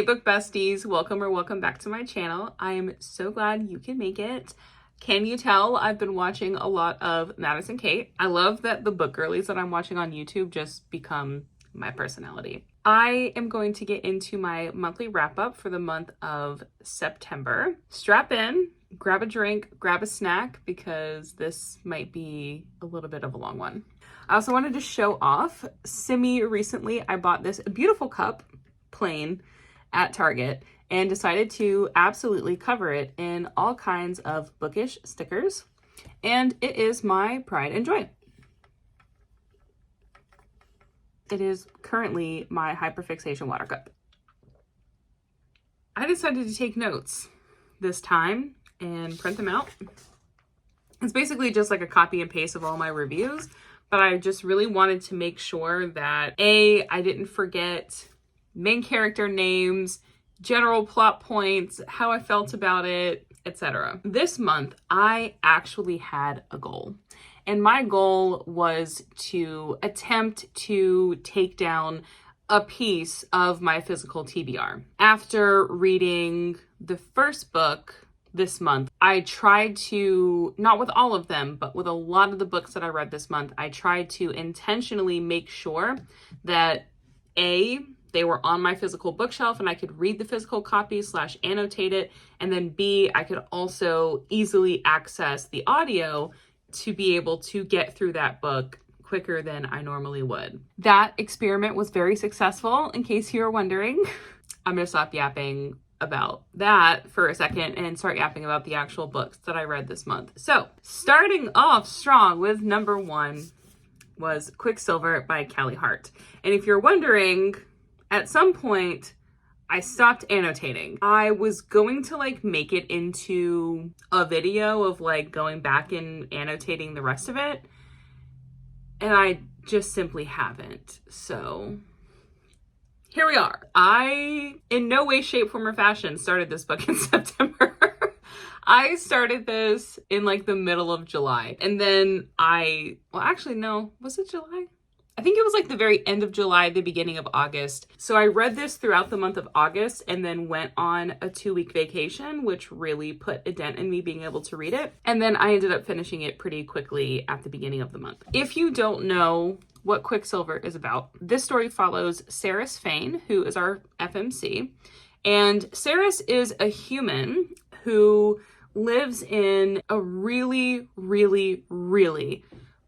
Hey book besties, welcome back to my channel. I am so glad you can make it. Can you tell I've been watching a lot of Madison Kate? I love that the book girlies that I'm watching on YouTube just become my personality. I am going to get into my monthly wrap up for the month of September. Strap in, grab a drink, grab a snack, because this might be a little bit of a long one. I also wanted to show off, recently I bought this beautiful cup, plain, at Target, and decided to absolutely cover it in all kinds of bookish stickers, and it is my pride and joy. It is currently my hyperfixation water cup. I decided to take notes this time and print them out. It's basically just like a copy and paste of all my reviews, but I just really wanted to make sure that I didn't forget main character names, general plot points, how I felt about it, etc. This month, I actually had a goal. And my goal was to attempt to take down a piece of my physical TBR. After reading the first book this month, I tried to, not with all of them, but with a lot of the books that I read this month, I tried to intentionally make sure that they were on my physical bookshelf and I could read the physical copy / annotate it. And then B, I could also easily access the audio to be able to get through that book quicker than I normally would. That experiment was very successful, in case you're wondering. I'm gonna stop yapping about that for a second and start yapping about the actual books that I read this month. So, starting off strong with number 1 was Quicksilver by Callie Hart. And if you're wondering, at some point, I stopped annotating. I was going to make it into a video of going back and annotating the rest of it, and I just simply haven't. So here we are. I, in no way, shape, form, or fashion, started this book in September. I started this in the middle of July, and then was it July? I think it was the very end of July, the beginning of August. So I read this throughout the month of August and then went on a 2-week vacation, which really put a dent in me being able to read it. And then I ended up finishing it pretty quickly at the beginning of the month. If you don't know what Quicksilver is about, this story follows Saris Fane, who is our FMC. And Saris is a human who lives in a really, really, really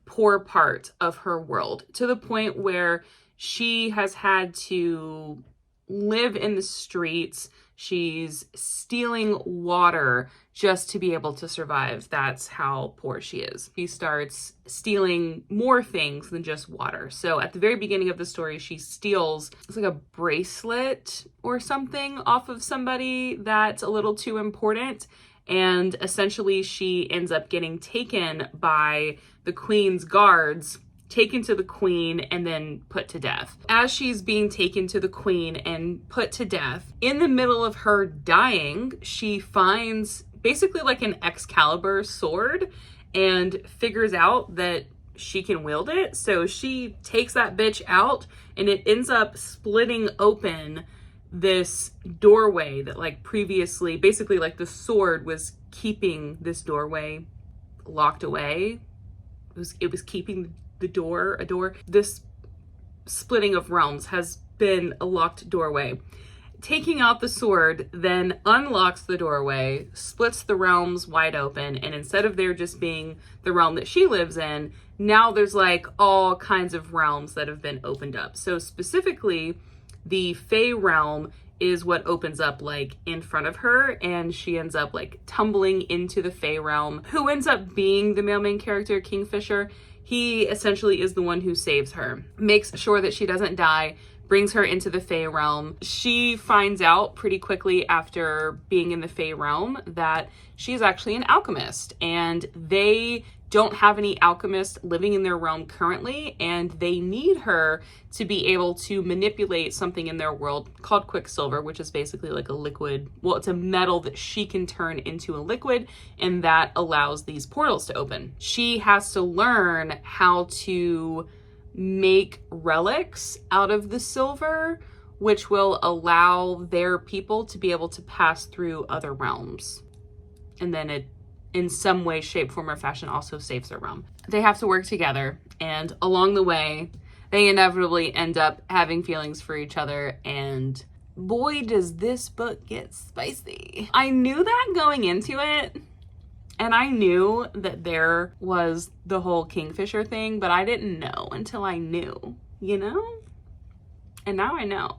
poor part of her world, to the point where she has had to live in the streets. She's stealing water just to be able to survive. That's how poor she is. She starts stealing more things than just water. So at the very beginning of the story, she steals, it's a bracelet or something off of somebody that's a little too important. And essentially she ends up getting taken by the queen's guards, taken to the queen, and then put to death. As she's being taken to the queen and put to death, in the middle of her dying, she finds basically an Excalibur sword and figures out that she can wield it. So she takes that bitch out, and it ends up splitting open this doorway that previously, basically the sword was keeping this doorway locked away. It was keeping the door, a door. This splitting of realms has been a locked doorway. Taking out the sword then unlocks the doorway, splits the realms wide open, and instead of there just being the realm that she lives in, now there's all kinds of realms that have been opened up. So specifically, the Fae realm is what opens up in front of her, and she ends up tumbling into the Fae realm. Who ends up being the male main character, Kingfisher? He essentially is the one who saves her, makes sure that she doesn't die, brings her into the Fae realm. She finds out pretty quickly after being in the Fae realm that she's actually an alchemist, and they don't have any alchemists living in their realm currently, and they need her to be able to manipulate something in their world called Quicksilver, which is basically a liquid. Well, it's a metal that she can turn into a liquid, and that allows these portals to open. She has to learn how to make relics out of the silver, which will allow their people to be able to pass through other realms. And then it, in some way, shape, form, or fashion, also saves their realm. They have to work together, and along the way, they inevitably end up having feelings for each other, and boy, does this book get spicy. I knew that going into it, and I knew that there was the whole Kingfisher thing, but I didn't know until I knew, you know? And now I know.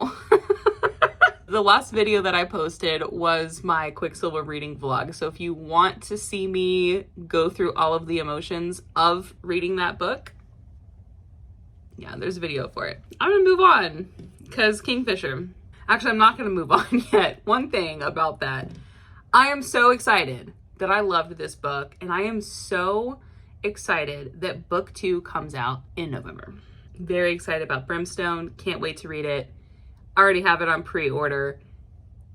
The last video that I posted was my Quicksilver reading vlog. So if you want to see me go through all of the emotions of reading that book, yeah, there's a video for it. I'm gonna move on because Kingfisher. Actually, I'm not gonna move on yet. One thing about that, I am so excited that I loved this book, and I am so excited that book 2 comes out in November. Very excited about Brimstone. Can't wait to read it. I already have it on pre-order.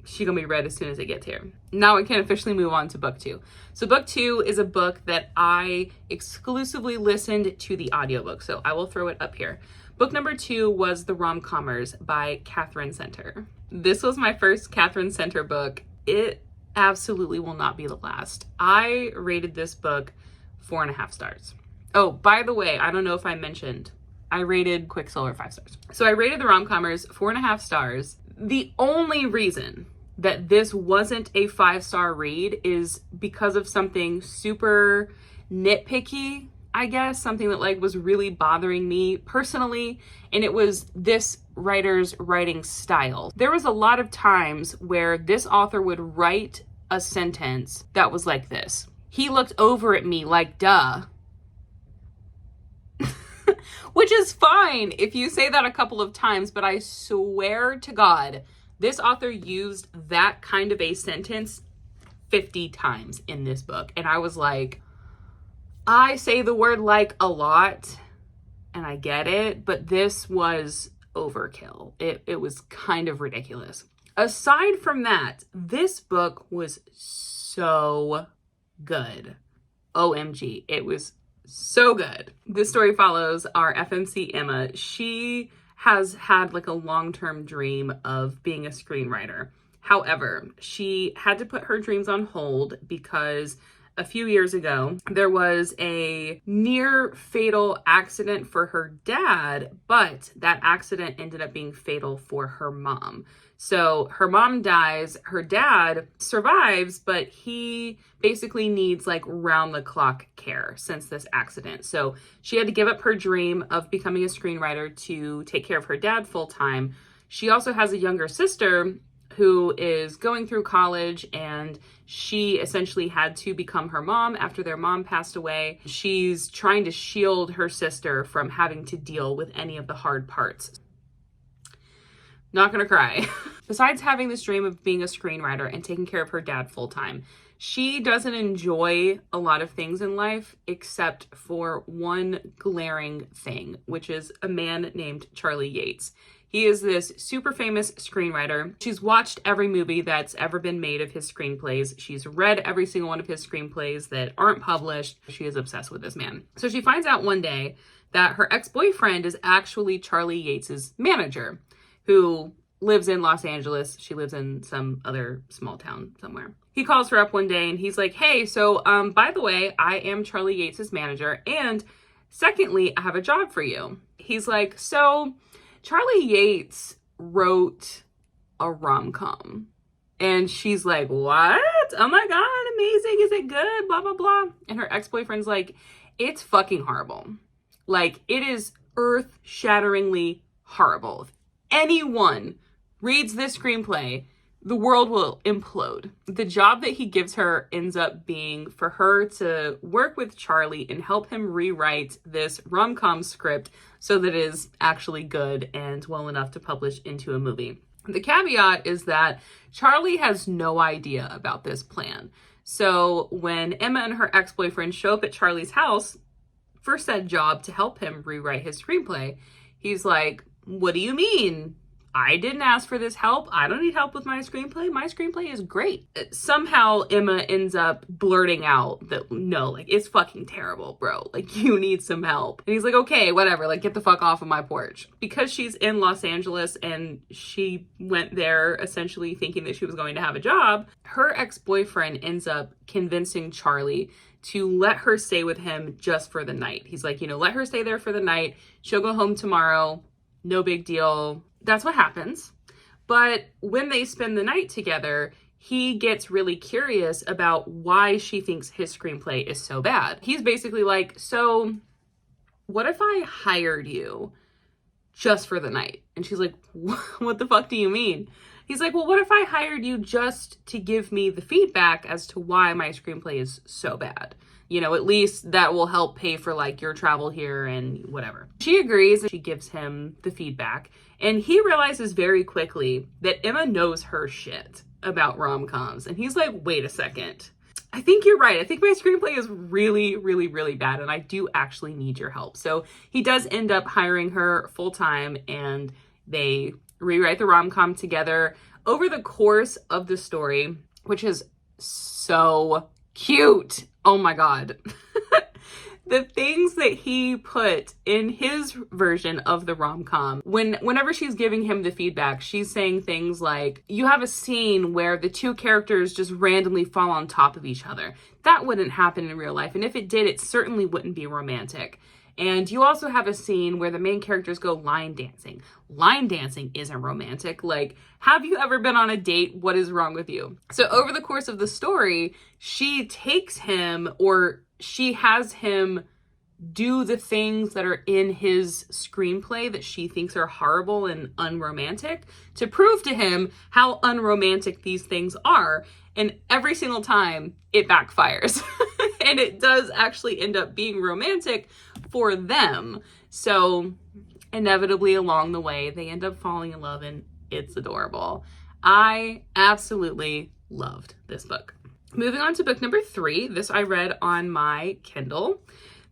She's gonna be read as soon as it gets here. Now we can officially move on to book 2. So book 2 is a book that I exclusively listened to the audiobook, so I will throw it up here. Book number 2 was The Rom-Commers by Katherine Center. This was my first Katherine Center book. It absolutely will not be the last. I rated this book 4.5 stars. Oh, by the way, I don't know if I mentioned, I rated Quicksilver 5 stars. So I rated The Rom-Commers 4.5 stars. The only reason that this wasn't a 5-star read is because of something super nitpicky, I guess, something that like was really bothering me personally, and it was this writer's writing style. There was a lot of times where this author would write a sentence that was like this. He looked over at me like, duh. Which is fine if you say that a couple of times, but I swear to God, this author used that kind of a sentence 50 times in this book. And I was like, I say the word like a lot, and I get it, but this was overkill. It was kind of ridiculous. Aside from that, this book was so good. OMG, it was so good. This story follows our FMC Emma. She has had like a long-term dream of being a screenwriter. However, she had to put her dreams on hold because a few years ago, there was a near fatal accident for her dad, but that accident ended up being fatal for her mom. So her mom dies, her dad survives, but he basically needs like round the clock care since this accident. So she had to give up her dream of becoming a screenwriter to take care of her dad full time. She also has a younger sister who is going through college, and she essentially had to become her mom after their mom passed away. She's trying to shield her sister from having to deal with any of the hard parts. Not gonna cry. Besides having this dream of being a screenwriter and taking care of her dad full time, she doesn't enjoy a lot of things in life except for one glaring thing, which is a man named Charlie Yates. He is this super famous screenwriter. She's watched every movie that's ever been made of his screenplays. She's read every single one of his screenplays that aren't published. She is obsessed with this man. So she finds out one day that her ex-boyfriend is actually Charlie Yates's manager, who lives in Los Angeles. She lives in some other small town somewhere. He calls her up one day and he's like, hey, so by the way, I am Charlie Yates's manager. And secondly, I have a job for you. He's like, so Charlie Yates wrote a rom-com. And she's like, what? Oh my God, amazing. Is it good? Blah, blah, blah. And her ex-boyfriend's like, it's fucking horrible. Like, it is earth-shatteringly horrible. If anyone reads this screenplay, the world will implode. The job that he gives her ends up being for her to work with Charlie and help him rewrite this rom-com script so that it is actually good and well enough to publish into a movie. The caveat is that Charlie has no idea about this plan. So when Emma and her ex-boyfriend show up at Charlie's house for said job to help him rewrite his screenplay, he's like, what do you mean? I didn't ask for this help. I don't need help with my screenplay. My screenplay is great. Somehow Emma ends up blurting out that, no, like, it's fucking terrible, bro. Like, you need some help. And he's like, okay, whatever, like, get the fuck off of my porch. Because she's in Los Angeles and she went there essentially thinking that she was going to have a job, her ex-boyfriend ends up convincing Charlie to let her stay with him just for the night. He's like, you know, let her stay there for the night. She'll go home tomorrow. No big deal. That's what happens. But when they spend the night together, he gets really curious about why she thinks his screenplay is so bad. He's basically like, so what if I hired you just for the night? And she's like, what the fuck do you mean? He's like, well, what if I hired you just to give me the feedback as to why my screenplay is so bad? You know, at least that will help pay for like your travel here and whatever. She agrees and she gives him the feedback. And he realizes very quickly that Emma knows her shit about rom-coms. And he's like, wait a second. I think you're right. I think my screenplay is really, really, really bad. And I do actually need your help. So he does end up hiring her full time and they rewrite the rom-com together over the course of the story, which is so cute. Oh my God. The things that he put in his version of the rom-com, whenever she's giving him the feedback, she's saying things like, you have a scene where the two characters just randomly fall on top of each other. That wouldn't happen in real life. And if it did, it certainly wouldn't be romantic. And you also have a scene where the main characters go line dancing. Line dancing isn't romantic. Like, have you ever been on a date? What is wrong with you? So over the course of the story, she takes him, or she has him do the things that are in his screenplay that she thinks are horrible and unromantic to prove to him how unromantic these things are. And every single time it backfires. And it does actually end up being romantic for them. So inevitably along the way, they end up falling in love and it's adorable. I absolutely loved this book. Moving on to book number 3. This I read on my Kindle.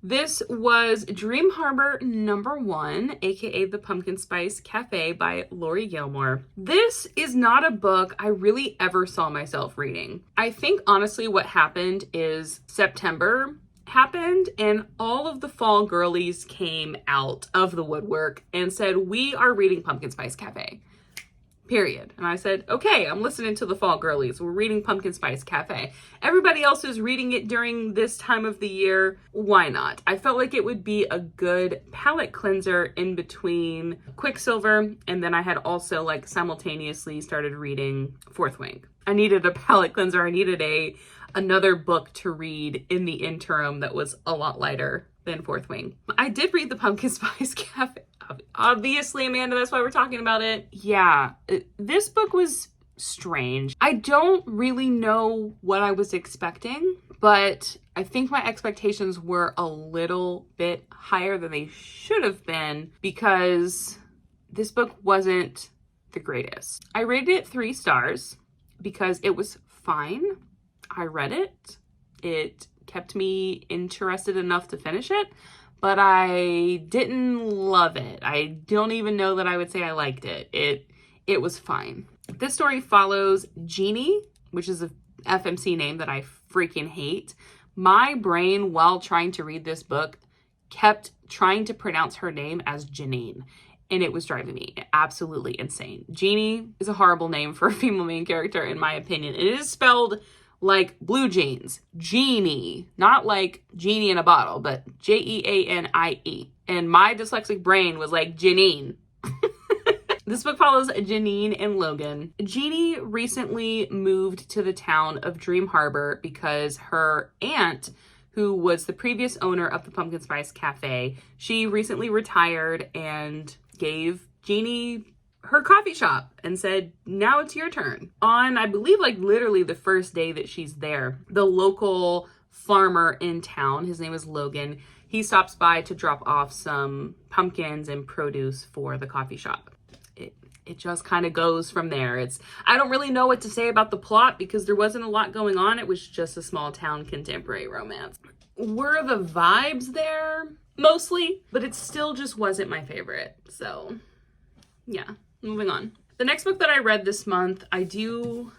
This was Dream Harbor #1, aka The Pumpkin Spice Cafe by Laurie Gilmore. This is not a book I really ever saw myself reading. I think honestly what happened is September happened and all of the fall girlies came out of the woodwork and said, we are reading Pumpkin Spice Cafe. Period. And I said, okay, I'm listening to the fall girlies. We're reading Pumpkin Spice Cafe. Everybody else is reading it during this time of the year. Why not? I felt like it would be a good palate cleanser in between Quicksilver. And then I had also like simultaneously started reading Fourth Wing. I needed a palate cleanser. I needed another book to read in the interim that was a lot lighter than Fourth Wing. I did read the Pumpkin Spice Cafe. Obviously, Amanda, that's why we're talking about it. Yeah, this book was strange. I don't really know what I was expecting, but I think my expectations were a little bit higher than they should have been because this book wasn't the greatest. I rated it 3 stars because it was fine. I read it. It kept me interested enough to finish it, but I didn't love it. I don't even know that I would say I liked it. It was fine. This story follows Jeannie, which is a FMC name that I freaking hate. My brain, while trying to read this book, kept trying to pronounce her name as Janine, and it was driving me absolutely insane. Jeannie is a horrible name for a female main character, in my opinion. It is spelled like blue jeans, Jeannie, not like genie in a bottle, but Jeanie. And my dyslexic brain was like Janine. This book follows Janine and Logan. Jeannie recently moved to the town of Dream Harbor because her aunt, who was the previous owner of the Pumpkin Spice Cafe, she recently retired and gave Jeannie her coffee shop and said, now it's your turn. On, I believe, like literally the first day that she's there, the local farmer in town, his name is Logan, he stops by to drop off some pumpkins and produce for the coffee shop. It just kind of goes from there. I don't really know what to say about the plot because there wasn't a lot going on. It was just a small town contemporary romance. Were the vibes there? Mostly, but it still just wasn't my favorite. So yeah. moving on. The next book that I read this month, I do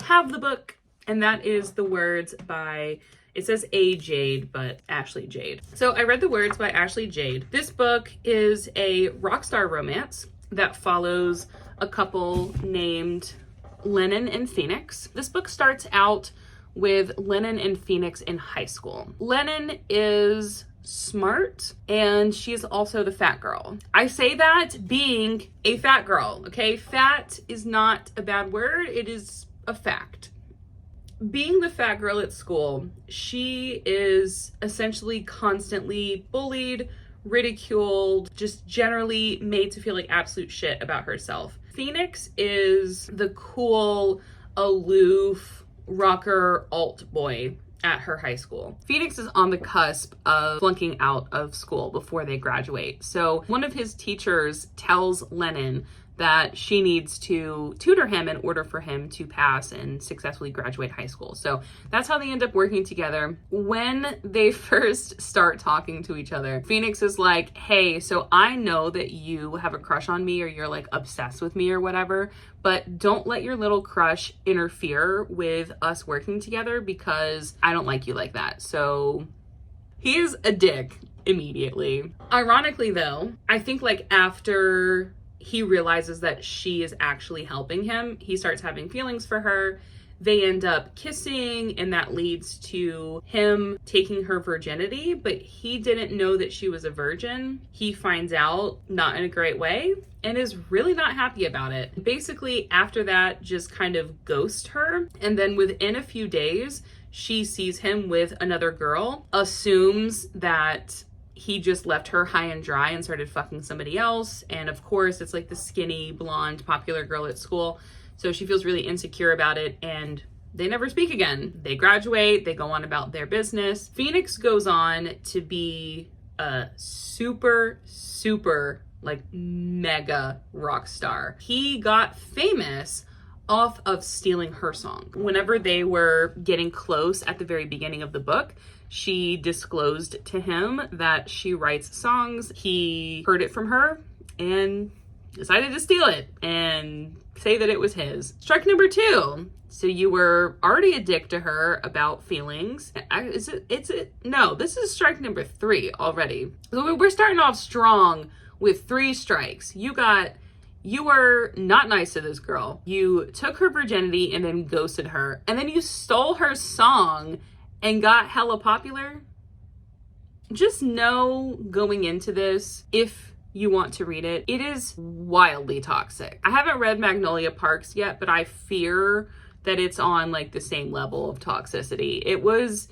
have the book, and that is The Words by, it says A. Jade, but Ashley Jade. So I read The Words by Ashley Jade. This book is a rock star romance that follows a couple named Lennon and Phoenix. This book starts out with Lennon and Phoenix in high school. Lennon is smart, and she's also the fat girl. I say that being a fat girl, okay? Fat is not a bad word, it is a fact. Being the fat girl at school, she is essentially constantly bullied, ridiculed, just generally made to feel like absolute shit about herself. Phoenix is the cool, aloof, rocker alt boy at her high school. Phoenix is on the cusp of flunking out of school before they graduate. So one of his teachers tells Lennon that she needs to tutor him in order for him to pass and successfully graduate high school. So that's how they end up working together. When they first start talking to each other, Phoenix is like, hey, so I know that you have a crush on me, or you're like obsessed with me or whatever, but don't let your little crush interfere with us working together, because I don't like you like that. So he's a dick immediately. Ironically though, I think like after he realizes that she is actually helping him, he starts having feelings for her. They end up kissing, and that leads to him taking her virginity, but he didn't know that she was a virgin. He finds out, not in a great way, and is really not happy about it. Basically, after that, just kind of ghosts her, and then within a few days, she sees him with another girl, assumes that he just left her high and dry and started fucking somebody else. And of course, it's like the skinny, blonde, popular girl at school. So she feels really insecure about it, and they never speak again. They graduate, they go on about their business. Phoenix goes on to be a super, like mega rock star. He got famous off of stealing her song. Whenever they were getting close at the very beginning of the book, she disclosed to him that she writes songs. He heard it from her and decided to steal it and say that it was his. Strike number 2. So you were already a dick to her about feelings. No, this is strike number 3 already. So we're starting off strong with 3 strikes. You were not nice to this girl. You took her virginity and then ghosted her. And then you stole her song and got hella popular. Just know going into this, if you want to read it, it is wildly toxic. I haven't read Magnolia Parks yet, but I fear that it's on like the same level of toxicity. It was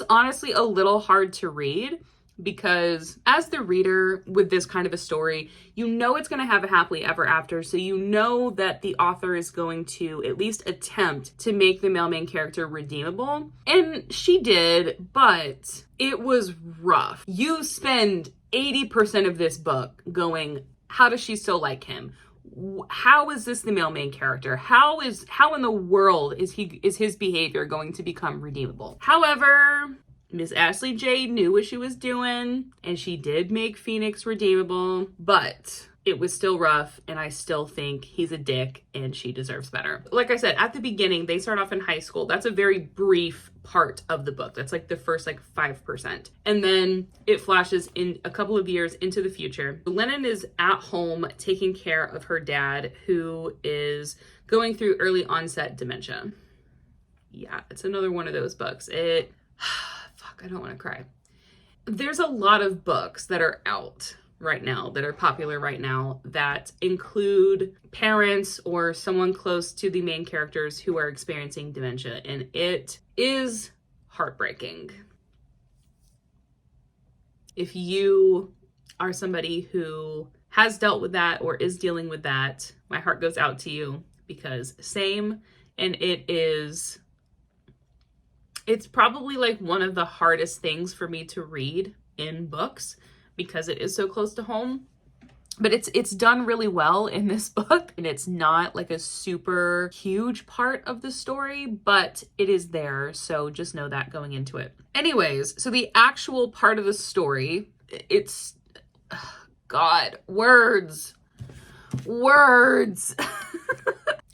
honestly a little hard to read, because as the reader with this kind of a story, you know it's going to have a happily ever after, so you know that the author is going to at least attempt to make the male main character redeemable, and she did, but it was rough. You spend 80% of this book going, how does she still like him? How is this the male main character? How in the world is his behavior going to become redeemable? However, Miss Ashley Jade knew what she was doing, and she did make Phoenix redeemable, but it was still rough, and I still think he's a dick, and she deserves better. Like I said, at the beginning, they start off in high school. That's a very brief part of the book. That's like the first 5%. And then it flashes in a couple of years into the future. Lennon is at home taking care of her dad, who is going through early onset dementia. Yeah, it's another one of those books. I don't want to cry. There's a lot of books that are out right now, that are popular right now, that include parents or someone close to the main characters who are experiencing dementia, and it is heartbreaking. If you are somebody who has dealt with that or is dealing with that, my heart goes out to you, because same, and it's probably like one of the hardest things for me to read in books, because it is so close to home. But it's done really well in this book, and it's not like a super huge part of the story, but it is there, so just know that going into it. Anyways, so the actual part of the story, it's, God, words. Words.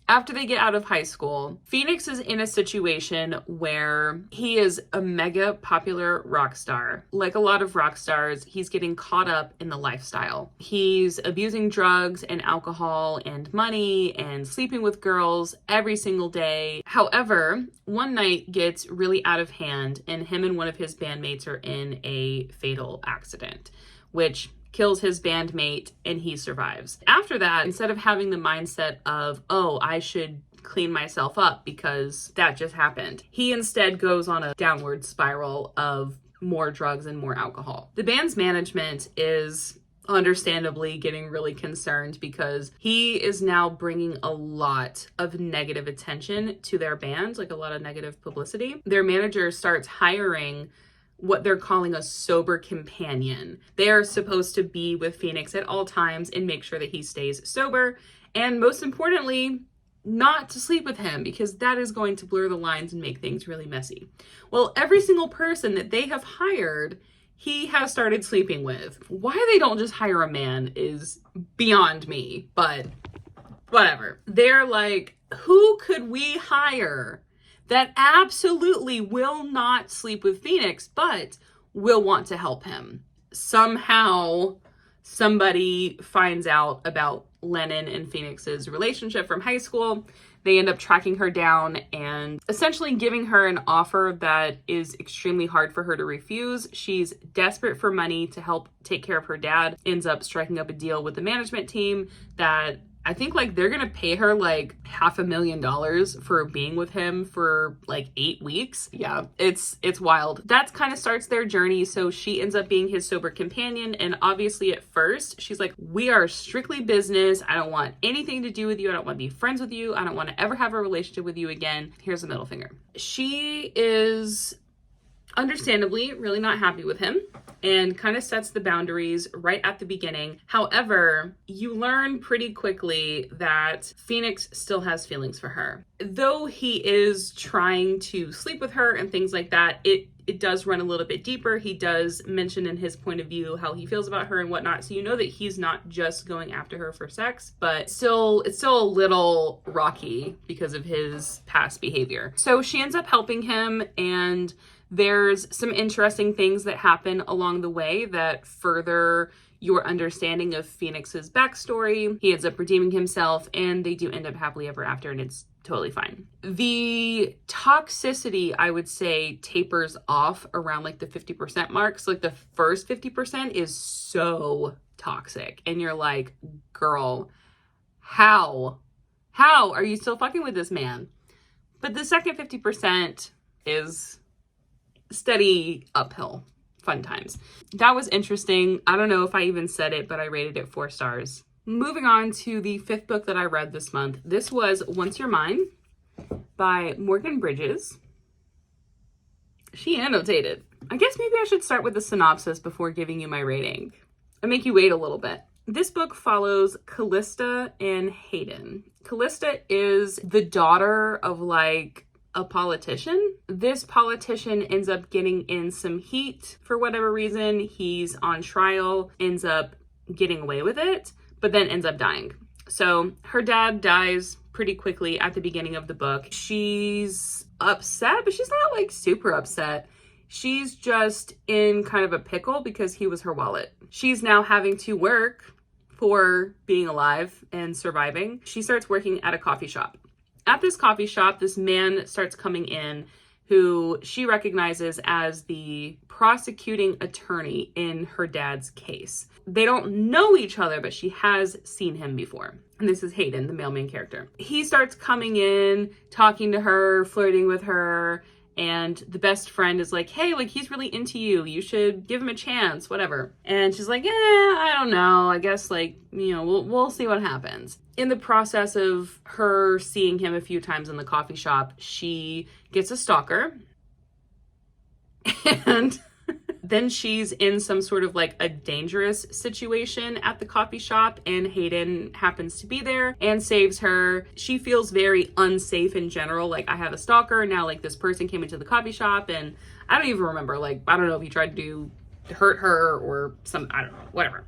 After they get out of high school, Phoenix is in a situation where he is a mega popular rock star. Like a lot of rock stars, he's getting caught up in the lifestyle. He's abusing drugs and alcohol and money and sleeping with girls every single day. However, one night gets really out of hand and him and one of his bandmates are in a fatal accident, which kills his bandmate and he survives. After that, instead of having the mindset of, oh, I should clean myself up because that just happened, he instead goes on a downward spiral of more drugs and more alcohol. The band's management is understandably getting really concerned because he is now bringing a lot of negative attention to their band, like a lot of negative publicity. Their manager starts hiring what they're calling a sober companion. They are supposed to be with Phoenix at all times and make sure that he stays sober. And most importantly, not to sleep with him because that is going to blur the lines and make things really messy. Well, every single person that they have hired, he has started sleeping with. Why they don't just hire a man is beyond me, but whatever. They're like, who could we hire that absolutely will not sleep with Phoenix, but will want to help him? Somehow, somebody finds out about Lennon and Phoenix's relationship from high school. They end up tracking her down and essentially giving her an offer that is extremely hard for her to refuse. She's desperate for money to help take care of her dad, ends up striking up a deal with the management team that I think like they're gonna pay her like $500,000 for being with him for like 8 weeks. Yeah, it's wild. That kind of starts their journey. So she ends up being his sober companion. And obviously at first she's like, we are strictly business. I don't want anything to do with you. I don't want to be friends with you. I don't want to ever have a relationship with you again. Here's the middle finger. She is understandably really not happy with him and kind of sets the boundaries right at the beginning. However, you learn pretty quickly that Phoenix still has feelings for her. Though he is trying to sleep with her and things like that, it does run a little bit deeper. He does mention in his point of view how he feels about her and whatnot. So you know that he's not just going after her for sex, but it's still a little rocky because of his past behavior. So she ends up helping him, and there's some interesting things that happen along the way that further your understanding of Phoenix's backstory. He ends up redeeming himself and they do end up happily ever after, and it's totally fine. The toxicity, I would say, tapers off around like the 50% mark. So like the first 50% is so toxic and you're like, girl, how are you still fucking with this man? But the second 50% is steady uphill. Fun times. That was interesting. I don't know if I even said it, but I rated it 4 stars. Moving on to the 5th book that I read this month. This was Once You're Mine by Morgan Bridges. She annotated. I guess maybe I should start with the synopsis before giving you my rating. I'll make you wait a little bit. This book follows Callista and Hayden. Callista is the daughter of like a politician. This politician ends up getting in some heat for whatever reason. He's on trial, ends up getting away with it, but then ends up dying. So her dad dies pretty quickly at the beginning of the book. She's upset, but she's not like super upset. She's just in kind of a pickle because he was her wallet. She's now having to work for being alive and surviving. She starts working at a coffee shop. At this coffee shop, this man starts coming in who she recognizes as the prosecuting attorney in her dad's case. They don't know each other, but she has seen him before. And this is Hayden, the male main character. He starts coming in, talking to her, flirting with her, and the best friend is like, hey, like he's really into you. You should give him a chance, whatever. And she's like, I don't know. I guess like, you know, we'll see what happens. In the process of her seeing him a few times in the coffee shop, she gets a stalker. And then she's in some sort of like a dangerous situation at the coffee shop, and Hayden happens to be there and saves her. She feels very unsafe in general. Like, I have a stalker now, like this person came into the coffee shop, and I don't even remember, like, I don't know if he tried to hurt her or some, I don't know, whatever.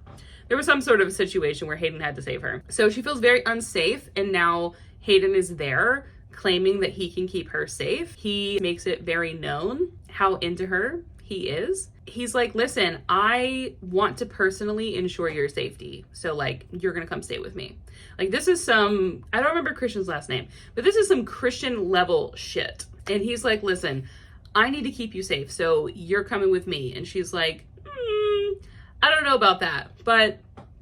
There was some sort of situation where Hayden had to save her. So she feels very unsafe, and now Hayden is there claiming that he can keep her safe. He makes it very known how into her he is. He's like, listen, I want to personally ensure your safety. So like, you're gonna come stay with me. Like, this is some, I don't remember Christian's last name, but this is some Christian level shit. And he's like, listen, I need to keep you safe, so you're coming with me. And she's like, I don't know about that, but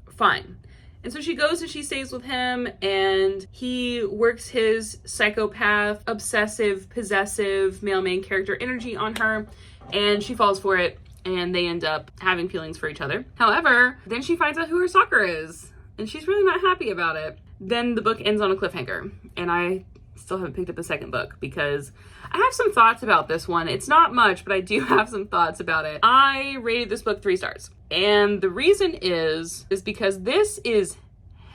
fine. And so she goes and she stays with him, and he works his psychopath, obsessive, possessive male main character energy on her, and she falls for it, and they end up having feelings for each other. However, then she finds out who her stalker is, and she's really not happy about it. Then the book ends on a cliffhanger, and I still haven't picked up the second book because I have some thoughts about this one. It's not much, but I do have some thoughts about it. I rated this book 3 stars. And the reason is because this is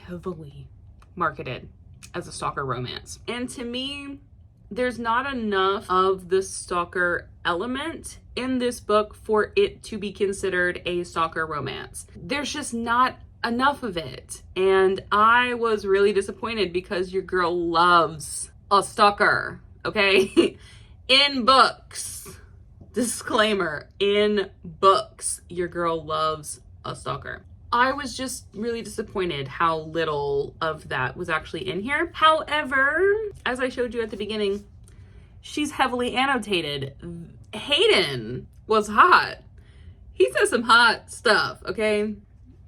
heavily marketed as a stalker romance. And to me, there's not enough of the stalker element in this book for it to be considered a stalker romance. There's just not enough of it. And I was really disappointed because your girl loves a stalker, okay? In books. Disclaimer, in books, your girl loves a stalker. I was just really disappointed how little of that was actually in here. However, as I showed you at the beginning, she's heavily annotated. Hayden was hot. He said some hot stuff, okay?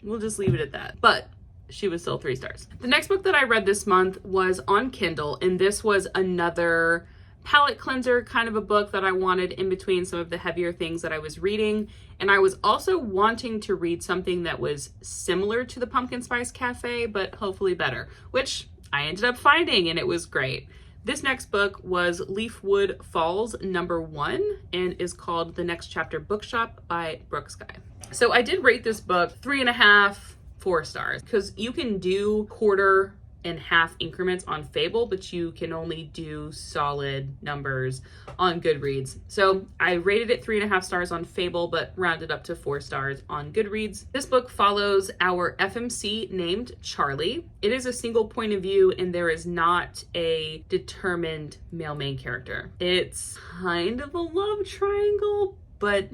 We'll just leave it at that. But she was still 3 stars. The next book that I read this month was on Kindle, and this was another palette cleanser kind of a book that I wanted in between some of the heavier things that I was reading. And I was also wanting to read something that was similar to the Pumpkin Spice Cafe, but hopefully better, which I ended up finding, and it was great. This next book was Leafwood Falls #1 and is called The Next Chapter Bookshop by Brooke, Skie. So I did rate this book 3.5, 4 stars, because you can do quarter and half increments on Fable, but you can only do solid numbers on Goodreads. So I rated it 3.5 stars on Fable, but rounded up to 4 stars on Goodreads. This book follows our FMC named Charlie. It is a single point of view, and there is not a determined male main character. It's kind of a love triangle, but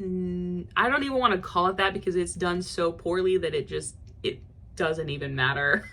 I don't even want to call it that because it's done so poorly that it doesn't even matter.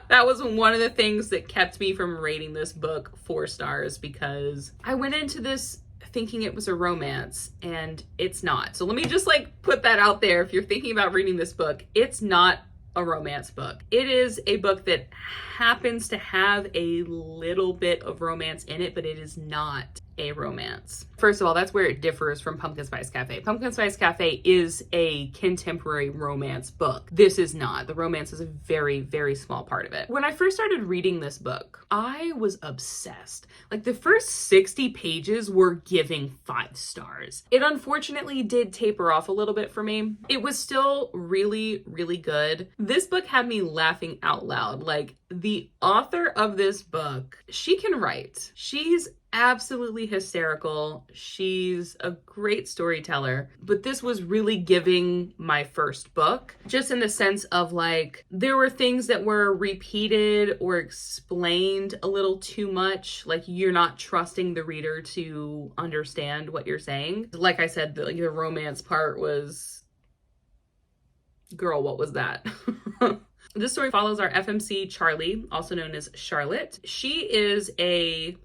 That was one of the things that kept me from rating this book 4 stars, because I went into this thinking it was a romance, and it's not. So let me just put that out there. If you're thinking about reading this book, it's not a romance book. It is a book that happens to have a little bit of romance in it, but it is not a romance. First of all, that's where it differs from Pumpkin Spice Cafe. Pumpkin Spice Cafe is a contemporary romance book. This is not. The romance is a very, very small part of it. When I first started reading this book, I was obsessed. The first 60 pages were giving 5 stars. It unfortunately did taper off a little bit for me. It was still really, really good. This book had me laughing out loud. The author of this book, she can write. She's absolutely hysterical. She's a great storyteller, but this was really giving my first book, just in the sense of there were things that were repeated or explained a little too much. You're not trusting the reader to understand what you're saying. Like I said, the romance part was, girl, what was that? This story follows our FMC Charlie, also known as Charlotte. She is a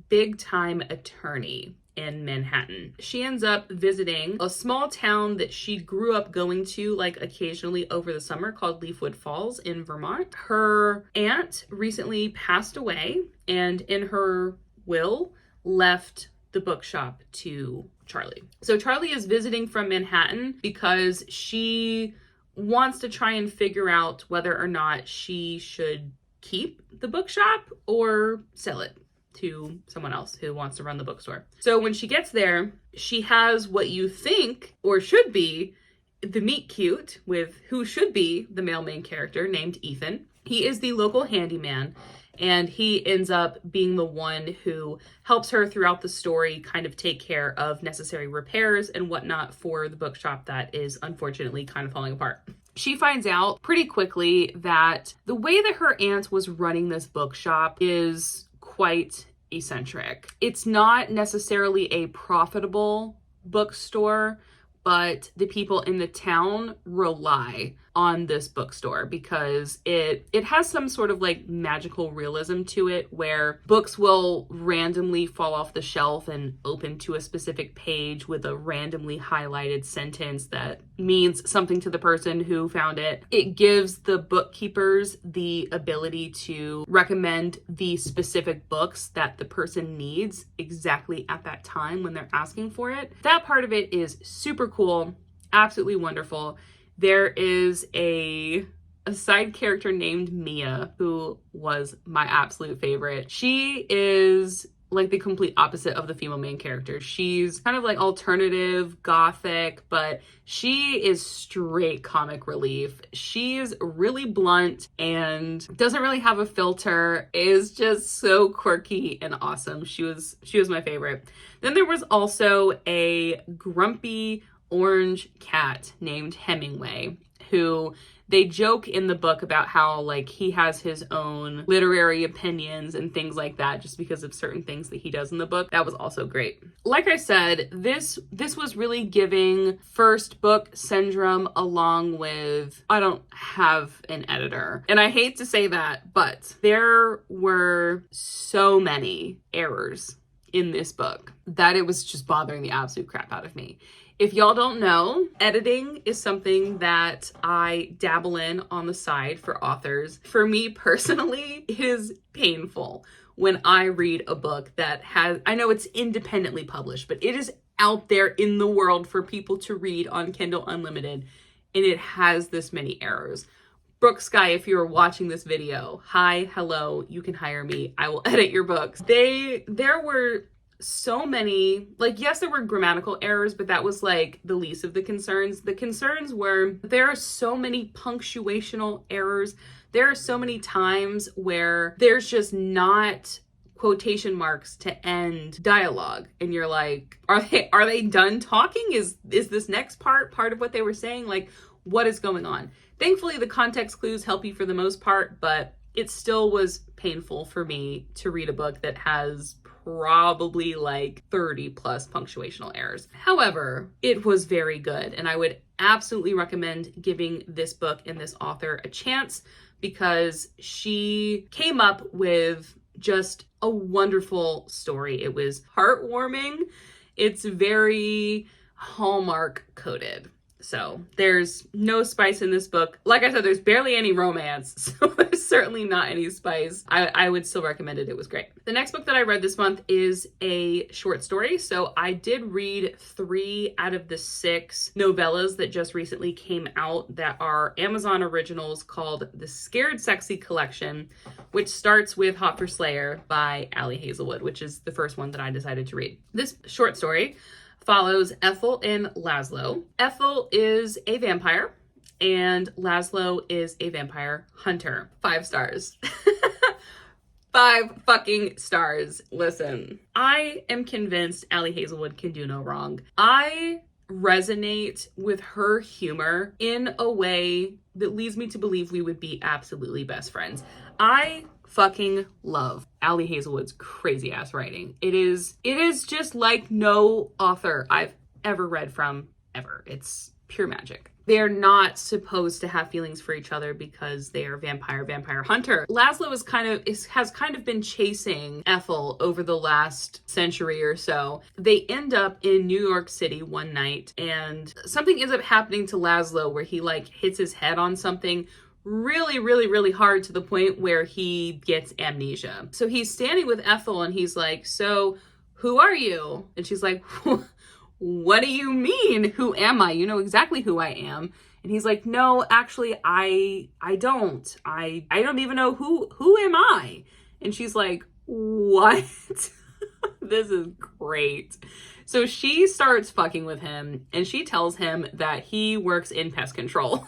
big-time attorney in Manhattan. She ends up visiting a small town that she grew up going to occasionally over the summer called Leafwood Falls in Vermont. Her aunt recently passed away, and in her will left the bookshop to Charlie. So Charlie is visiting from Manhattan because she wants to try and figure out whether or not she should keep the bookshop or sell it to someone else who wants to run the bookstore. So when she gets there, she has what you think or should be the meet cute with who should be the male main character named Ethan. He is the local handyman, and he ends up being the one who helps her throughout the story kind of take care of necessary repairs and whatnot for the bookshop that is unfortunately kind of falling apart. she finds out pretty quickly that the way that her aunt was running this bookshop is quite eccentric. It's not necessarily a profitable bookstore, but the people in the town rely on this bookstore because it has some sort of like magical realism to it where books will randomly fall off the shelf and open to a specific page with a randomly highlighted sentence that means something to the person who found it. It gives the bookkeepers the ability to recommend the specific books that the person needs exactly at that time when they're asking for it. That part of it is super cool, absolutely wonderful. There is a side character named Mia who was my absolute favorite. She is like the complete opposite of the female main character. She's kind of like alternative, gothic, but she is straight comic relief. She's really blunt and doesn't really have a filter, is just so quirky and awesome. She was my favorite. Then there was also a grumpy orange cat named Hemingway, who they joke in the book about how like he has his own literary opinions and things like that just because of certain things that he does in the book. That was also great. Like I said, this was really giving first book syndrome along with I don't have an editor. And I hate to say that, but there were so many errors in this book that it was just bothering the absolute crap out of me. If y'all don't know, editing is something that I dabble in on the side for authors. For me personally, it is painful when I read a book that has, I know it's independently published, but it is out there in the world for people to read on Kindle Unlimited, and it has this many errors. Brooke, Skie, if you're watching this video, hi, hello, you can hire me. I will edit your books. There were so many, like, yes, there were grammatical errors, but that was like the least of the concerns. The concerns were there are so many punctuational errors. There are so many times where there's just not quotation marks to end dialogue. And you're like, are they done talking? Is this next part of what they were saying? Like, what is going on? Thankfully, the context clues help you for the most part, but it still was painful for me to read a book that has probably like 30 plus punctuational errors. However, it was very good, and I would absolutely recommend giving this book and this author a chance because she came up with just a wonderful story. It was heartwarming. It's very Hallmark coded. So there's no spice in this book. Like I said, there's barely any romance, so there's certainly not any spice. I would still recommend it. It was great. The next book that I read this month is a short story. So I did read 3 out of the 6 novellas that just recently came out that are Amazon originals called the Scared Sexy Collection, which starts with Hot for Slayer by Ali Hazelwood, which is the first one that I decided to read. This short story follows Ethel and Laszlo. Ethel is a vampire and Laszlo is a vampire hunter. 5 stars. 5 fucking stars. Listen, I am convinced Ali Hazelwood can do no wrong. I resonate with her humor in a way that leads me to believe we would be absolutely best friends. I fucking love Ali Hazelwood's crazy ass writing. It is just like no author I've ever read from ever. It's pure magic. They're not supposed to have feelings for each other because they are vampire hunter. Laszlo has kind of been chasing Ethel over the last century or so. They end up in New York City one night and something ends up happening to Laszlo where he like hits his head on something really hard to the point where he gets amnesia. So he's standing with Ethel and he's like, so who are you? And she's like, what do you mean? Who am I? You know exactly who I am. And he's like, no, actually, I don't. I don't even know who am I? And she's like, what? This is great. So she starts fucking with him and she tells him that he works in pest control.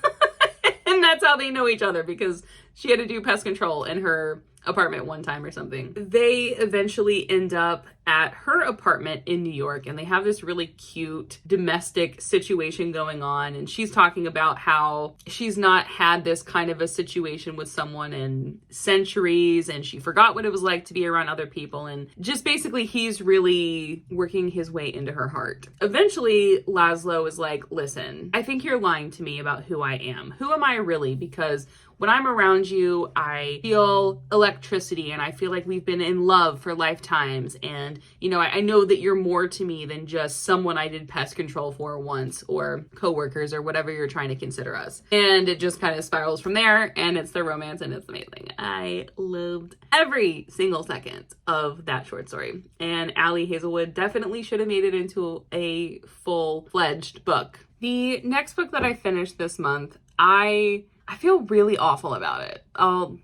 And that's how they know each other because She had to do pest control in her apartment one time or something. They eventually end up at her apartment in New York, and they have this really cute domestic situation going on, and she's talking about how she's not had this kind of a situation with someone in centuries, and she forgot what it was like to be around other people, and just basically he's really working his way into her heart. Eventually Laszlo is like, listen, I think you're lying to me about who I am. Who am I really? Because when I'm around you, I feel electricity, and I feel like we've been in love for lifetimes. And, you know, I know that you're more to me than just someone I did pest control for once, or coworkers, or whatever you're trying to consider us. And it just kind of spirals from there, and it's the romance, and it's amazing. I loved every single second of that short story. And Ali Hazelwood definitely should have made it into a full-fledged book. The next book that I finished this month, I feel really awful about it. I'll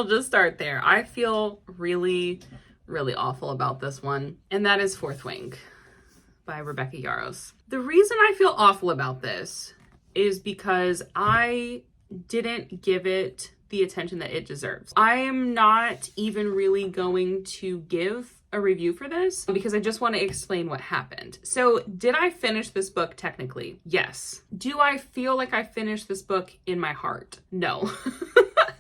just start there. I feel really, really awful about this one. And that is Fourth Wing by Rebecca Yarros. The reason I feel awful about this is because I didn't give it the attention that it deserves. I am not even really going to give a review for this because I just want to explain what happened. So, did I finish this book technically? Yes. Do I feel like I finished this book in my heart? No.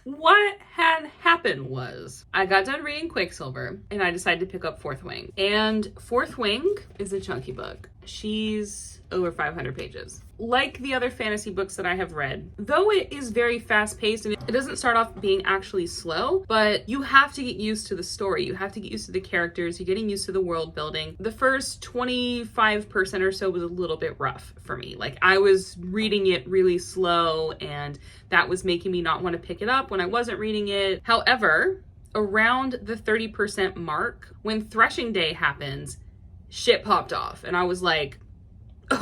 What had happened was I got done reading Quicksilver and I decided to pick up Fourth Wing. And Fourth Wing is a chunky book. She's over 500 pages. Like the other fantasy books that I have read, though it is very fast-paced and it doesn't start off being actually slow, but you have to get used to the story. You have to get used to the characters. You're getting used to the world building. The first 25% or so was a little bit rough for me. Like, I was reading it really slow, and that was making me not want to pick it up when I wasn't reading it. However, around the 30% mark, when Threshing Day happens, shit popped off, and I was like,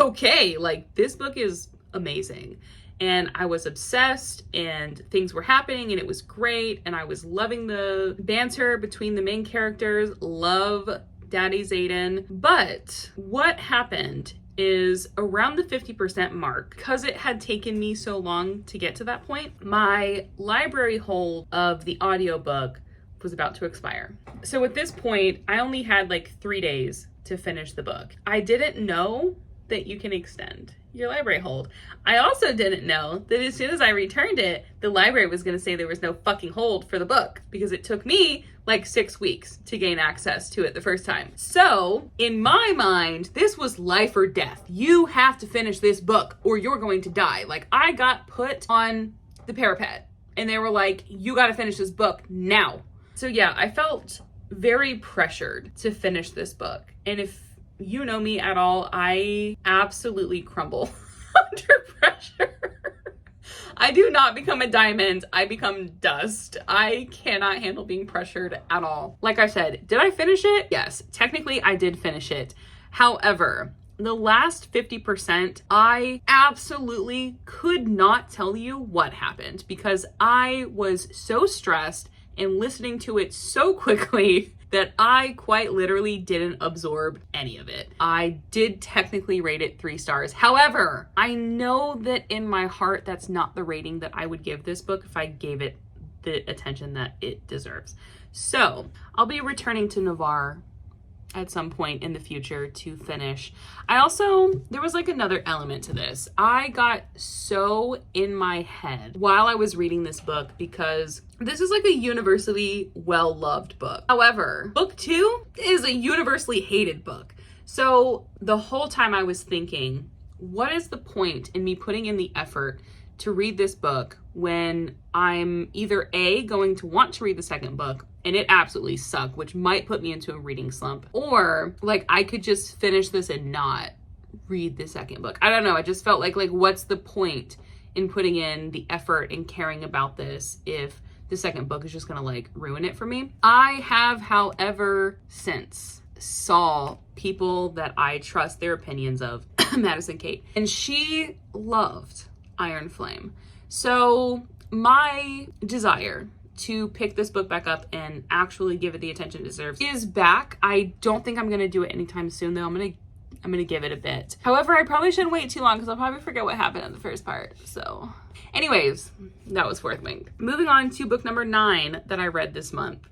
okay, like, this book is amazing. And I was obsessed, and things were happening, and it was great, and I was loving the banter between the main characters. Love Daddy Zayden. But what happened is around the 50% mark, because it had taken me so long to get to that point, my library hold of the audiobook was about to expire. So at this point, I only had like 3 days to finish the book. I didn't know that you can extend your library hold. I also didn't know that as soon as I returned it, the library was going to say there was no fucking hold for the book, because it took me like 6 weeks to gain access to it the first time. So in my mind, this was life or death. You have to finish this book or you're going to die. Like, I got put on the parapet and they were like, you got to finish this book now. So yeah, I felt very pressured to finish this book. And if you know me at all, I absolutely crumble under pressure. I do not become a diamond. I become dust. I cannot handle being pressured at all. Like I said, did I finish it? Yes, technically I did finish it. However, the last 50%, I absolutely could not tell you what happened because I was so stressed and listening to it so quickly that I quite literally didn't absorb any of it. I did technically rate it 3 stars. However, I know that in my heart, that's not the rating that I would give this book if I gave it the attention that it deserves. So I'll be returning to Navarre at some point in the future to finish. There was like another element to this. I got so in my head while I was reading this book because this is like a universally well-loved book. However, book 2 is a universally hated book. So the whole time I was thinking, what is the point in me putting in the effort to read this book when I'm either A, going to want to read the second book and it absolutely sucked, which might put me into a reading slump, or like I could just finish this and not read the second book. I don't know. I just felt like what's the point in putting in the effort and caring about this if the second book is just gonna like ruin it for me? I have, however, since saw people that I trust their opinions of, Madison Kate, and she loved Iron Flame. So my desire to pick this book back up and actually give it the attention it deserves is back. I don't think I'm gonna do it anytime soon though. I'm gonna I'm gonna give it a bit. However, I probably shouldn't wait too long because I'll probably forget what happened in the first part. So anyways, that was Fourth Wing. Moving on to book number 9 that I read this month.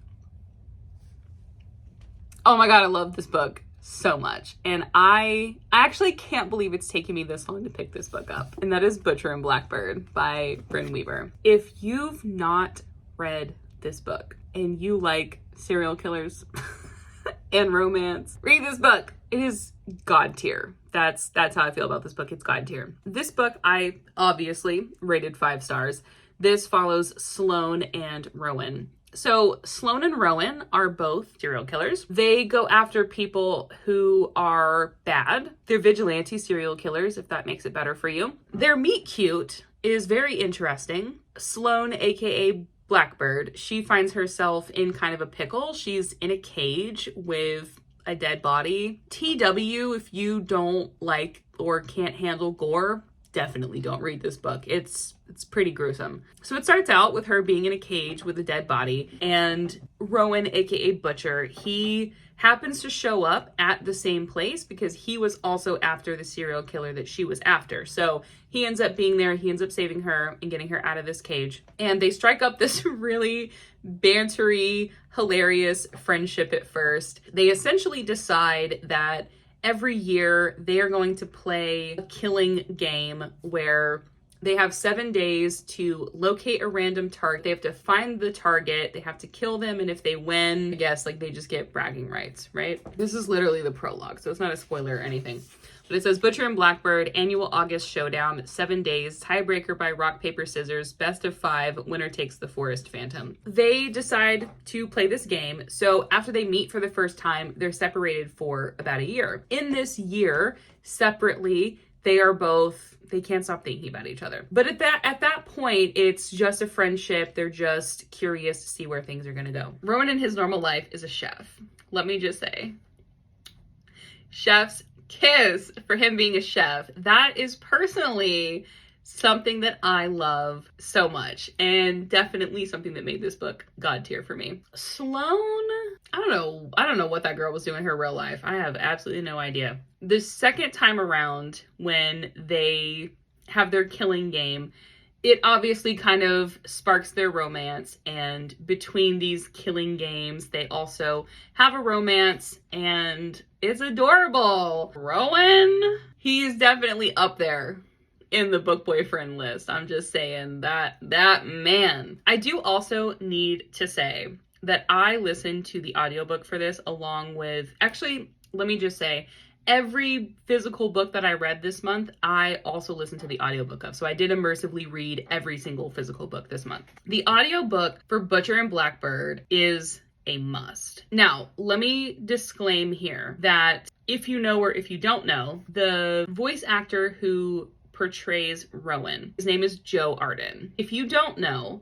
Oh my God, I love this book so much. And I actually can't believe it's taken me this long to pick this book up. And that is Butcher and Blackbird by Brynn Weaver. If you've not read this book and you like serial killers and romance, read this book. It is God tier. That's how I feel about this book. It's God tier. This book I obviously rated 5 stars. This follows Sloane and Rowan. So Sloane and Rowan are both serial killers. They go after people who are bad. They're vigilante serial killers, if that makes it better for you. Their meet cute is very interesting. Sloane, aka Blackbird, she finds herself in kind of a pickle. She's in a cage with a dead body. TW, if you don't like or can't handle gore, definitely don't read this book. It's pretty gruesome. So it starts out with her being in a cage with a dead body, and Rowan, aka Butcher, he happens to show up at the same place because he was also after the serial killer that she was after. So he ends up being there, he ends up saving her and getting her out of this cage. And they strike up this really bantery, hilarious friendship at first. They essentially decide that every year they are going to play a killing game where they have 7 days to locate a random target. They have to find the target. They have to kill them. And if they win, I guess like they just get bragging rights, right? This is literally the prologue, so it's not a spoiler or anything. But it says Butcher and Blackbird, annual August showdown, 7 days, tiebreaker by rock, paper, scissors, best of 5, winner takes the forest phantom. They decide to play this game. So after they meet for the first time, they're separated for about a year. In this year, separately, they can't stop thinking about each other. But at that point, it's just a friendship. They're just curious to see where things are gonna go. Rowan in his normal life is a chef. Let me just say, chef's kiss for him being a chef. That is personally something that I love so much, and definitely something that made this book God tier for me. Sloane, I don't know what that girl was doing in her real life. I have absolutely no idea. The second time around when they have their killing game, it obviously kind of sparks their romance, and between these killing games, they also have a romance, and it's adorable. Rowan, he's definitely up there in the book boyfriend list. I'm just saying that man. I do also need to say that I listened to the audiobook for this along with, actually, let me just say, every physical book that I read this month, I also listened to the audiobook of. So I did immersively read every single physical book this month. The audiobook for Butcher and Blackbird is a must. Now, let me disclaim here that if you know or if you don't know, the voice actor who portrays Rowan, his name is Joe Arden. If you don't know,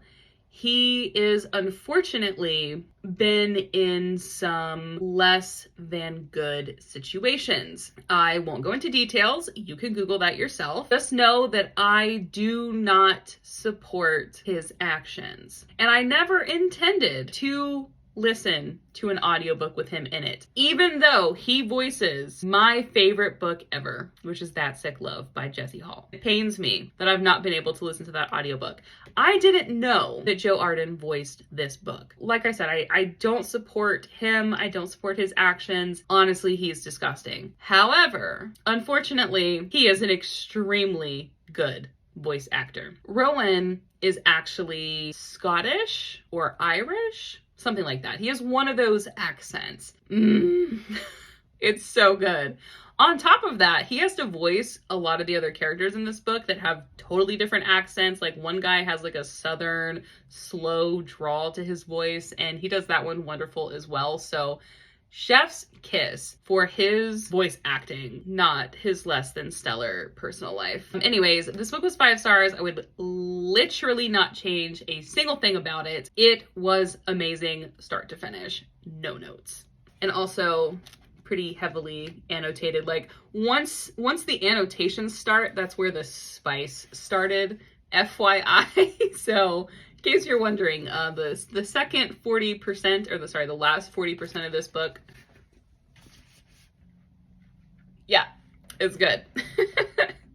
he is unfortunately been in some less than good situations. I won't go into details. You can Google that yourself. Just know that I do not support his actions. And I never intended to listen to an audiobook with him in it, even though he voices my favorite book ever, which is That Sick Love by Jessie Hall. It pains me that I've not been able to listen to that audiobook. I didn't know that Joe Arden voiced this book. Like I said, I don't support him. I don't support his actions. Honestly, he's disgusting. However, unfortunately, he is an extremely good voice actor. Rowan is actually Scottish or Irish, something like that. He has one of those accents. It's so good. On top of that, he has to voice a lot of the other characters in this book that have totally different accents. Like one guy has like a southern slow drawl to his voice, and he does that one wonderful as well. So chef's kiss for his voice acting, not his less than stellar personal life. Anyways, this book was 5 stars. I would literally not change a single thing about it. It was amazing start to finish. No notes. And also pretty heavily annotated. Like once the annotations start, that's where the spice started, FYI. So in case you're wondering, the second 40%, the last 40% of this book, yeah, It's good.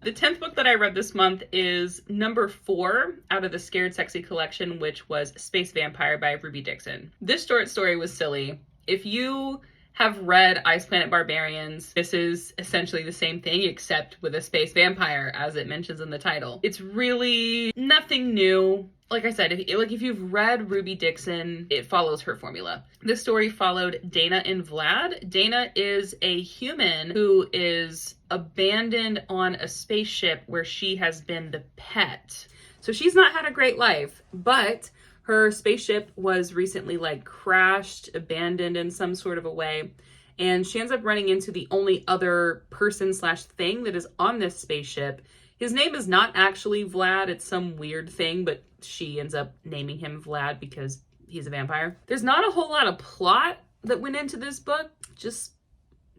The 10th book that I read this month is number 4 out of the Scared Sexy collection, which was Space Vampire by Ruby Dixon. This short story was silly. If you have read Ice Planet Barbarians, this is essentially the same thing except with a space vampire, as it mentions in the title. It's really nothing new. Like I said, if you've read Ruby Dixon, it follows her formula. This story followed Dana and Vlad. Dana is a human who is abandoned on a spaceship where she has been the pet. So she's not had a great life, but her spaceship was recently crashed, abandoned in some sort of a way. And she ends up running into the only other person/thing that is on this spaceship. His name is not actually Vlad. It's some weird thing, but she ends up naming him Vlad because he's a vampire. There's not a whole lot of plot that went into this book, just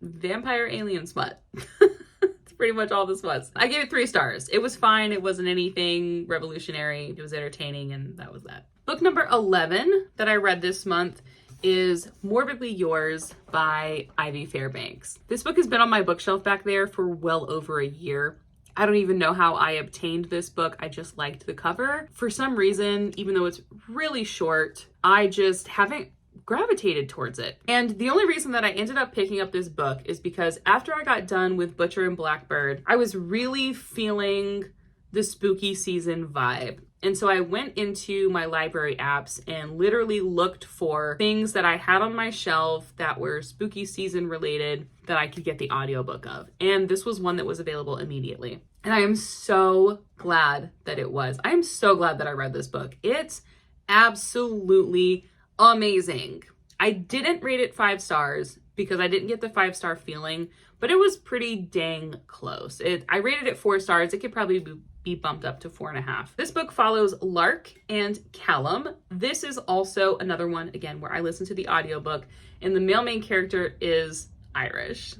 vampire alien smut. It's pretty much all this was. I gave it 3 stars. It was fine. It wasn't anything revolutionary. It was entertaining, and that was that. Book number 11 that I read this month is Morbidly Yours by Ivy Fairbanks. This book has been on my bookshelf back there for well over a year. I don't even know how I obtained this book. I just liked the cover. For some reason, even though it's really short, I just haven't gravitated towards it. And the only reason that I ended up picking up this book is because after I got done with Butcher and Blackbird, I was really feeling the spooky season vibe. And so I went into my library apps and literally looked for things that I had on my shelf that were spooky season related that I could get the audiobook of. And this was one that was available immediately. And I am so glad that it was. I am so glad that I read this book. It's absolutely amazing. I didn't rate it 5 stars because I didn't get the 5-star feeling, but it was pretty dang close. I rated it 4 stars. It could probably be bumped up to 4.5. This book follows Lark and Callum. This is also another one, again, where I listened to the audiobook, and the male main character is Irish.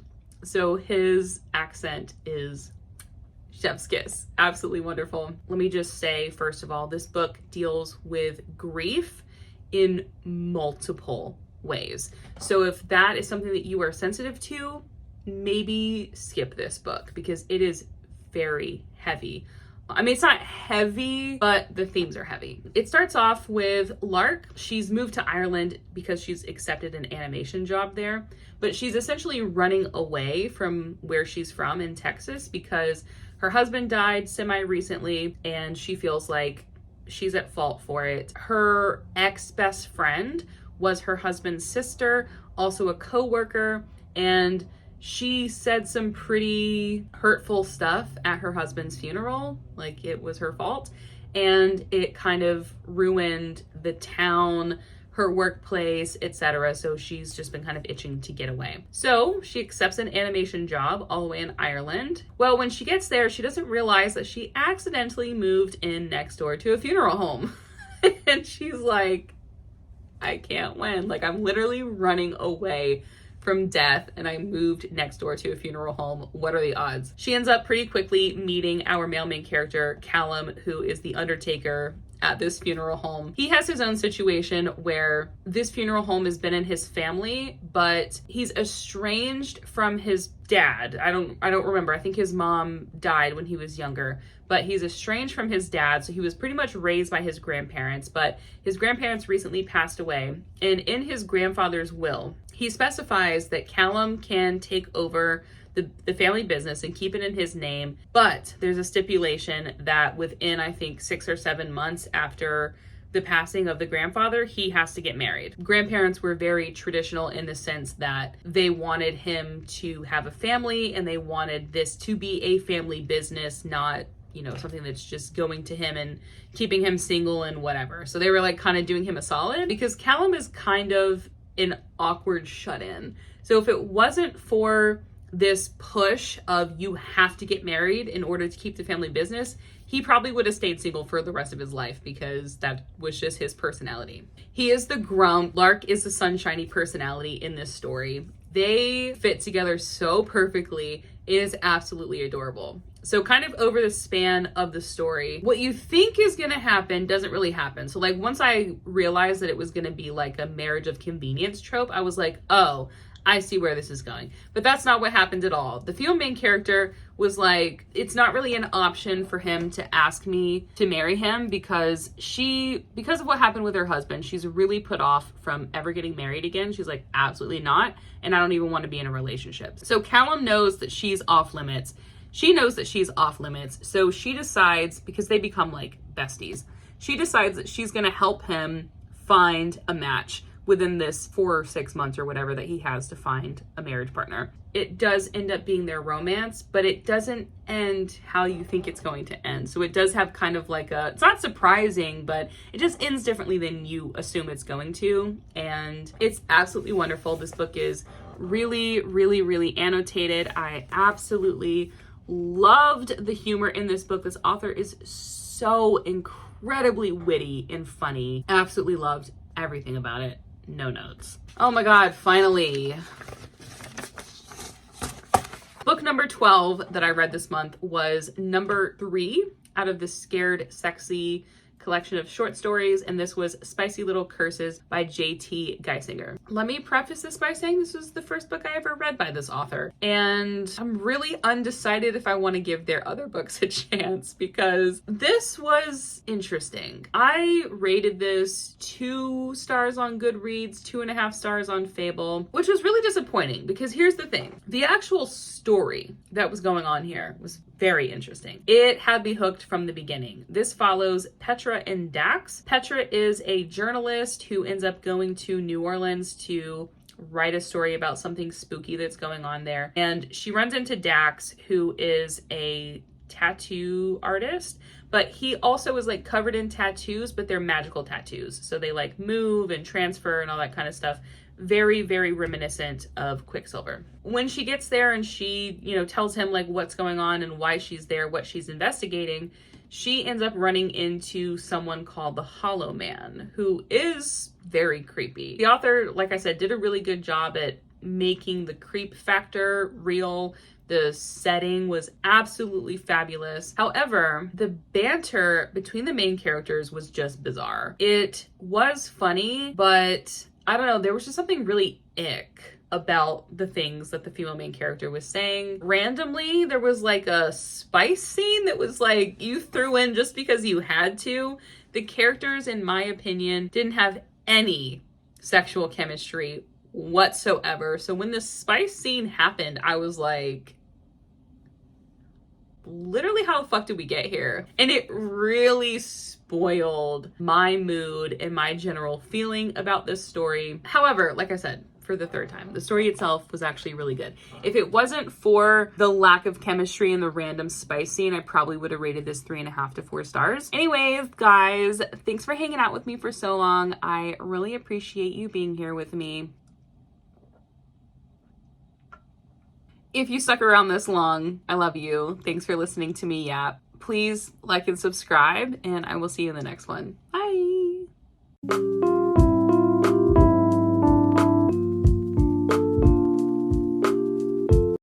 So his accent is chef's kiss. Absolutely wonderful. Let me just say, first of all, this book deals with grief in multiple ways. So if that is something that you are sensitive to, maybe skip this book because it is very heavy. I mean, it's not heavy, but the themes are heavy. It starts off with Lark. She's moved to Ireland because she's accepted an animation job there, but she's essentially running away from where she's from in Texas because her husband died semi-recently and she feels like she's at fault for it. Her ex-best friend was her husband's sister, also a co-worker, and she said some pretty hurtful stuff at her husband's funeral, like it was her fault, and it kind of ruined the town, her workplace, etc. So she's just been kind of itching to get away. So she accepts an animation job all the way in Ireland. Well, when she gets there, she doesn't realize that she accidentally moved in next door to a funeral home. And she's like, I can't win. Like, I'm literally running away from death and I moved next door to a funeral home. What are the odds? She ends up pretty quickly meeting our male main character, Callum, who is the undertaker at this funeral home. He has his own situation where this funeral home has been in his family, but he's estranged from his dad. I don't remember. I think his mom died when he was younger, but he's estranged from his dad. So he was pretty much raised by his grandparents, but his grandparents recently passed away. And in his grandfather's will, he specifies that Callum can take over the family business and keep it in his name, but there's a stipulation that within, I think, 6 or 7 months after the passing of the grandfather, he has to get married. Grandparents were very traditional in the sense that they wanted him to have a family and they wanted this to be a family business, not, you know, something that's just going to him and keeping him single and whatever. So they were like kind of doing him a solid because Callum is kind of an awkward shut-in. So if it wasn't for this push of you have to get married in order to keep the family business, he probably would have stayed single for the rest of his life because that was just his personality. He is the grump. Lark is the sunshiny personality in this story. They fit together so perfectly. It is absolutely adorable. So kind of over the span of the story, what you think is going to happen doesn't really happen. So like once I realized that it was going to be like a marriage of convenience trope, I was like, oh, I see where this is going. But that's not what happened at all. The female main character was like, it's not really an option for him to ask me to marry him because of what happened with her husband, she's really put off from ever getting married again. She's like, absolutely not. And I don't even want to be in a relationship. So Callum knows that she's off limits. She knows that she's off limits. So she decides, because they become like besties, she decides that she's going to help him find a match within this 4 or 6 months or whatever that he has to find a marriage partner. It does end up being their romance, but it doesn't end how you think it's going to end. So it does have kind of like it's not surprising, but it just ends differently than you assume it's going to. And it's absolutely wonderful. This book is really, really, really annotated. I absolutely loved the humor in this book. This author is so incredibly witty and funny. Absolutely loved everything about it. No notes. Oh my God, finally. Book number 12 that I read this month was number 3 out of the Scared Sexy collection of short stories, and this was Spicy Little Curses by J.T. Geisinger. Let me preface this by saying this was the first book I ever read by this author, and I'm really undecided if I want to give their other books a chance because this was interesting. I rated this 2 stars on Goodreads, 2.5 stars on Fable, which was really disappointing because here's the thing. The actual story that was going on here was very interesting. It had me hooked from the beginning. This follows Petra and Dax. Petra is a journalist who ends up going to New Orleans to write a story about something spooky that's going on there. And she runs into Dax, who is a tattoo artist, but he also is like covered in tattoos, but they're magical tattoos. So they like move and transfer and all that kind of stuff. Very, very reminiscent of Quicksilver. When she gets there and she, tells him like what's going on and why she's there, what she's investigating, she ends up running into someone called the Hollow Man, who is very creepy. The author, like I said, did a really good job at making the creep factor real. The setting was absolutely fabulous. However, the banter between the main characters was just bizarre. It was funny, but I don't know, there was just something really ick about the things that the female main character was saying. Randomly, there was like a spice scene that was like you threw in just because you had to. The characters, in my opinion, didn't have any sexual chemistry whatsoever. So when the spice scene happened, I was like, literally, how the fuck did we get here? And it really spoiled my mood and my general feeling about this story. However, like I said, for the 3rd time, the story itself was actually really good. If it wasn't for the lack of chemistry and the random spice scene, I probably would have rated this 3.5 to 4 stars. Anyways, guys, thanks for hanging out with me for so long. I really appreciate you being here with me. If you stuck around this long, I love you. Thanks for listening to me yap. Please like and subscribe, and I will see you in the next one. Bye.